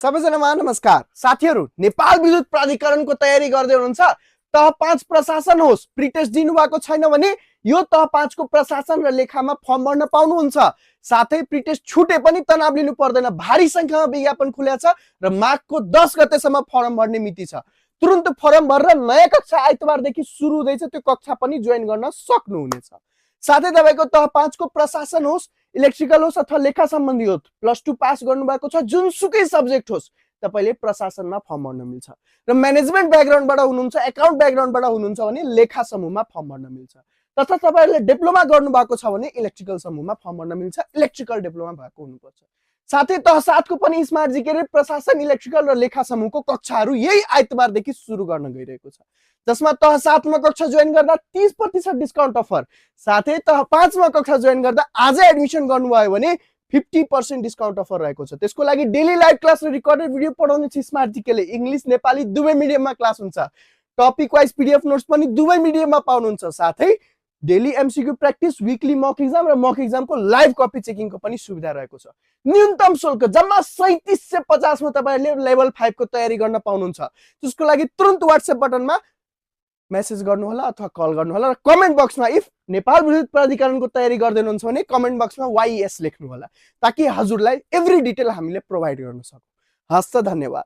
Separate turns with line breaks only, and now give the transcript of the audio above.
सबैजनामा नमस्कार साथीहरु। नेपाल विद्युत प्राधिकरणको तयारी गर्दै हुनुहुन्छ, तह 5 प्रशासन होस्, प्रिटेस्ट दिनु भएको छैन भने यो तह 5 को प्रशासन र लेखामा फर्म भर्न पाउनुहुन्छ। साथै प्रिटेस्ट छुटे पनि तनाव लिनु पर्दैन। भारी संख्यामा विज्ञापन खुलेको छ र मार्चको 10 गतेसम्म फर्म भर्ने मिति छ। तुरुन्त फर्म भरेर नयाँ कक्षा आइतबारदेखि सुरु हुँदैछ, त्यो कक्षा पनि जोइन गर्न सक्नुहुनेछ। साथै तपाईको तह 5 को प्रशासन होस्, इलेक्ट्रिकल होस् अथवा लेखा सम्बन्धी होस्, +2 पास गर्नुभएको छ, जुनसुकै सब्जेक्ट होस्, तपाईले प्रशासनमा फर्म भर्न मिल्छ। र म्यानेजमेन्ट ब्याकग्राउन्डबाट हुनुहुन्छ, एकाउन्ट ब्याकग्राउन्डबाट हुनुहुन्छ भने लेखा समूहमा फर्म भर्न मिल्छ। तथा तपाईहरुले डिप्लोमा गर्नुभएको छ भने इलेक्ट्रिकल समूहमा फर्म भर्न मिल्छ। इलेक्ट्रिकल डिप्लोमा भएको हुनुपर्छ। साथै तह 7 को पनि स्मार्ट जीके रे प्रशासन, इलेक्ट्रिकल र लेखा समूहको कक्षाहरु यही आइतबारदेखि सुरु गर्न गइरहेको छ, जसमा तह 7 मा कक्षा जोइन गर्दा 30% डिस्काउन्ट अफर। साथै तह 5 मा कक्षा जोइन गर्दा आजै एडमिसन गर्नुभयो भने 50% डिस्काउन्ट अफर रहेको छ। त्यसको लागि डेली लाइभ क्लास र रिकर्डेड भिडियो पढाउने छ स्मार्ट जीके ले। इंग्लिश नेपाली दुवै मिडियममा क्लास हुन्छ। टपिक वाइज पीडीएफ नोट्स पनि दुवै मिडियममा पाउनुहुन्छ। साथै डेली एमसीक्यू प्र्याक्टिस, वीकली मक एक्जाम र मक एक्जामको लाइभ कपी चेकिङको पनि सुविधा रहेको छ। न्यूनतम शुल्क जम्मा 3750 मा तपाईहरुले लेभल 5 को तयारी गर्न पाउनुहुन्छ। त्यसको लागि तुरुन्त व्हाट्सएप बटनमा मेसेज गर्नु होला अथवा कल गर्नु होला र कमेन्ट बक्समा इफ नेपाल विद्युत प्राधिकरणको तयारी गर्दै हुनुहुन्छ भने कमेन्ट बक्समा YES लेख्नु होला, ताकि हजुरलाई एभ्री डिटेल हामीले प्रोवाइड गर्न सकौं। हस्त धन्यवाद।